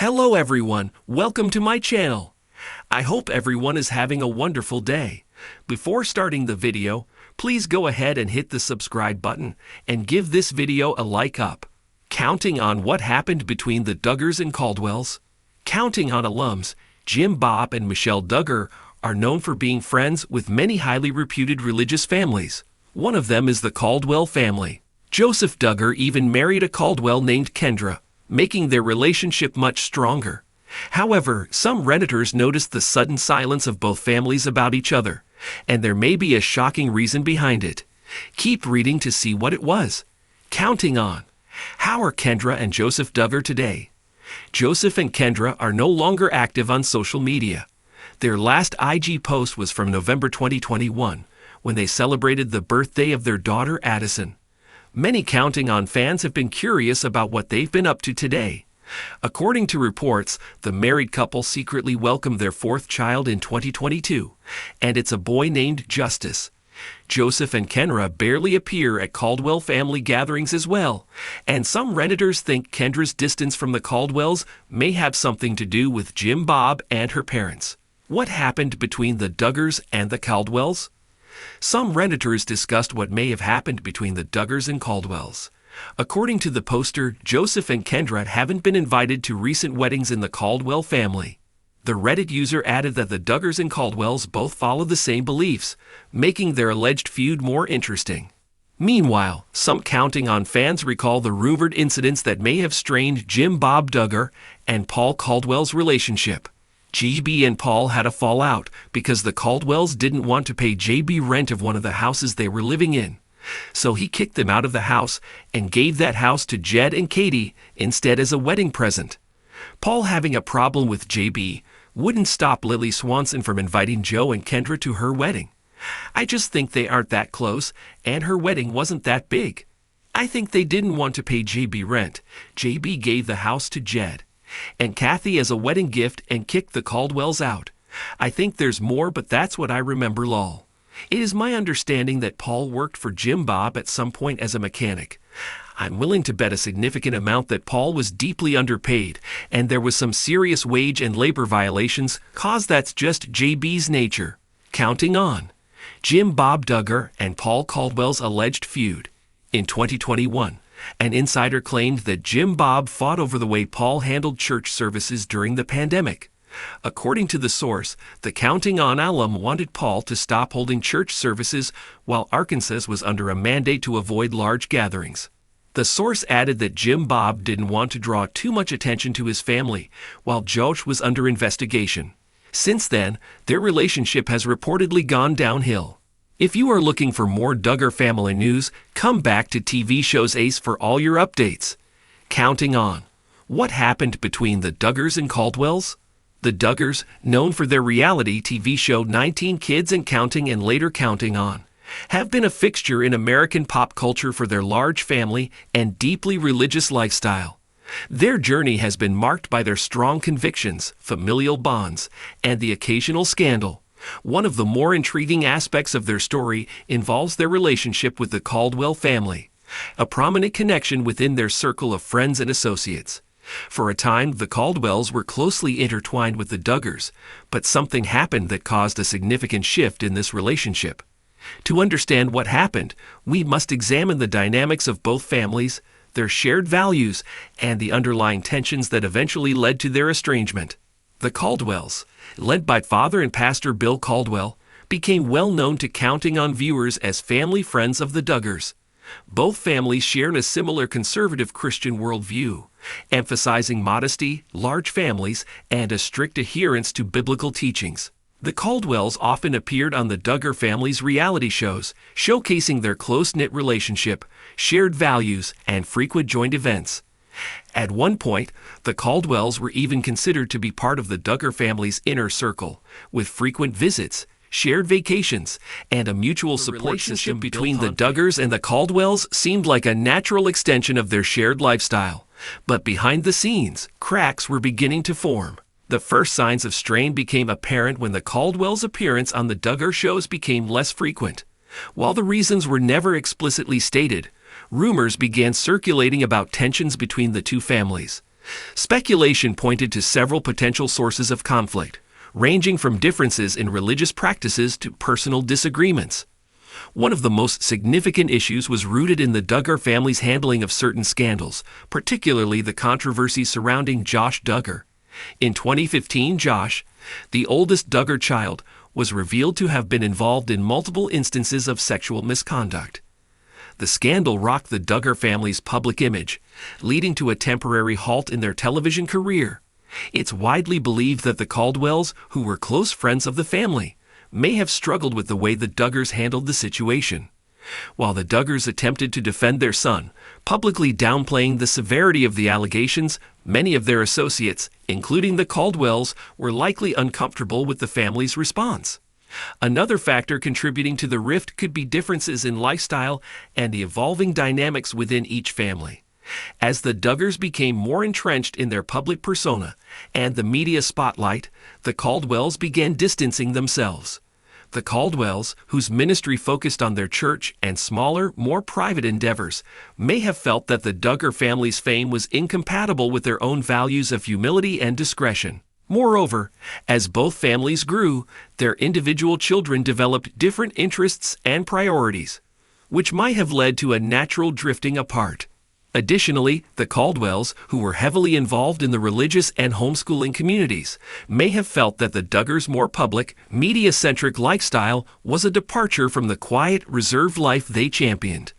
Hello everyone, welcome to my channel. I hope everyone is having a wonderful day. Before starting the video, please go ahead and hit the subscribe button and give this video a like up. Counting on what happened between the Duggars and Caldwells. Counting on alums, Jim Bob and Michelle Duggar are known for being friends with many highly reputed religious families. One of them is the Caldwell family. Joseph Duggar even married a Caldwell named Kendra, making their relationship much stronger. However, some Redditors noticed the sudden silence of both families about each other, and there may be a shocking reason behind it. Keep reading to see what it was. Counting on. How are Kendra and Joseph Duggar today? Joseph and Kendra are no longer active on social media. Their last IG post was from November 2021, when they celebrated the birthday of their daughter Addison. Many Counting On fans have been curious about what they've been up to today. According to reports, the married couple secretly welcomed their fourth child in 2022, and it's a boy named Justice. Joseph and Kendra barely appear at Caldwell family gatherings as well, and some Redditors think Kendra's distance from the Caldwells may have something to do with Jim Bob and her parents. What happened between the Duggars and the Caldwells? Some Redditors discussed what may have happened between the Duggars and Caldwells. According to the poster, Joseph and Kendra haven't been invited to recent weddings in the Caldwell family. The Reddit user added that the Duggars and Caldwells both follow the same beliefs, making their alleged feud more interesting. Meanwhile, some Counting On fans recall the rumored incidents that may have strained Jim Bob Duggar and Paul Caldwell's relationship. JB and Paul had a fallout because the Caldwells didn't want to pay JB rent of one of the houses they were living in. So he kicked them out of the house and gave that house to Jed and Katie instead as a wedding present. Paul, having a problem with JB, wouldn't stop Lily Swanson from inviting Joe and Kendra to her wedding. I just think they aren't that close, and her wedding wasn't that big. I think they didn't want to pay JB rent. JB gave the house to Jed and Kathy as a wedding gift and kicked the Caldwells out. I think there's more, but that's what I remember, lol. It is my understanding that Paul worked for Jim Bob at some point as a mechanic. I'm willing to bet a significant amount that Paul was deeply underpaid, and there was some serious wage and labor violations, cause that's just JB's nature. Counting On. Jim Bob Duggar and Paul Caldwell's alleged feud. In 2021, an insider claimed that Jim Bob fought over the way Paul handled church services during the pandemic. According to the source, the Counting On alum wanted Paul to stop holding church services while Arkansas was under a mandate to avoid large gatherings. The source added that Jim Bob didn't want to draw too much attention to his family while Josh was under investigation. Since then, their relationship has reportedly gone downhill. If you are looking for more Duggar family news, come back to TV Shows Ace for all your updates. Counting On. What happened between the Duggars and Caldwells? The Duggars, known for their reality TV show 19 Kids and Counting and later Counting On, have been a fixture in American pop culture for their large family and deeply religious lifestyle. Their journey has been marked by their strong convictions, familial bonds, and the occasional scandal. One of the more intriguing aspects of their story involves their relationship with the Caldwell family, a prominent connection within their circle of friends and associates. For a time, the Caldwells were closely intertwined with the Duggars, but something happened that caused a significant shift in this relationship. To understand what happened, we must examine the dynamics of both families, their shared values, and the underlying tensions that eventually led to their estrangement. The Caldwells, led by father and pastor Bill Caldwell, became well known to Counting On viewers as family friends of the Duggars. Both families shared a similar conservative Christian worldview, emphasizing modesty, large families, and a strict adherence to biblical teachings. The Caldwells often appeared on the Duggar family's reality shows, showcasing their close-knit relationship, shared values, and frequent joint events. At one point, the Caldwells were even considered to be part of the Duggar family's inner circle, with frequent visits, shared vacations, and a mutual support system between the Duggars and the Caldwells seemed like a natural extension of their shared lifestyle. But behind the scenes, cracks were beginning to form. The first signs of strain became apparent when the Caldwells' appearance on the Duggar shows became less frequent. While the reasons were never explicitly stated, rumors began circulating about tensions between the two families. Speculation pointed to several potential sources of conflict, ranging from differences in religious practices to personal disagreements. One of the most significant issues was rooted in the Duggar family's handling of certain scandals, particularly the controversy surrounding Josh Duggar. In 2015, Josh, the oldest Duggar child, was revealed to have been involved in multiple instances of sexual misconduct. The scandal rocked the Duggar family's public image, leading to a temporary halt in their television career. It's widely believed that the Caldwells, who were close friends of the family, may have struggled with the way the Duggars handled the situation. While the Duggars attempted to defend their son, publicly downplaying the severity of the allegations, many of their associates, including the Caldwells, were likely uncomfortable with the family's response. Another factor contributing to the rift could be differences in lifestyle and the evolving dynamics within each family. As the Duggars became more entrenched in their public persona and the media spotlight, the Caldwells began distancing themselves. The Caldwells, whose ministry focused on their church and smaller, more private endeavors, may have felt that the Duggar family's fame was incompatible with their own values of humility and discretion. Moreover, as both families grew, their individual children developed different interests and priorities, which might have led to a natural drifting apart. Additionally, the Caldwells, who were heavily involved in the religious and homeschooling communities, may have felt that the Duggars' more public, media-centric lifestyle was a departure from the quiet, reserved life they championed.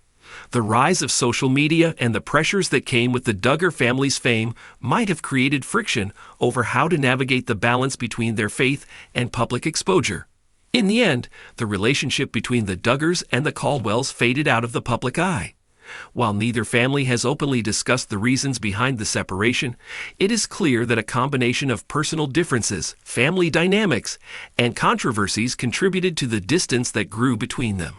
The rise of social media and the pressures that came with the Duggar family's fame might have created friction over how to navigate the balance between their faith and public exposure. In the end, the relationship between the Duggars and the Caldwells faded out of the public eye. While neither family has openly discussed the reasons behind the separation, it is clear that a combination of personal differences, family dynamics, and controversies contributed to the distance that grew between them.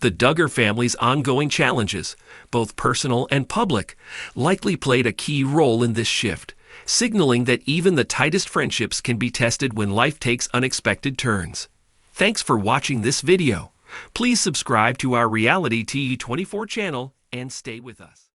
The Duggar family's ongoing challenges, both personal and public, likely played a key role in this shift, signaling that even the tightest friendships can be tested when life takes unexpected turns. Thanks for watching this video. Please subscribe to our Reality TV 24 channel and stay with us.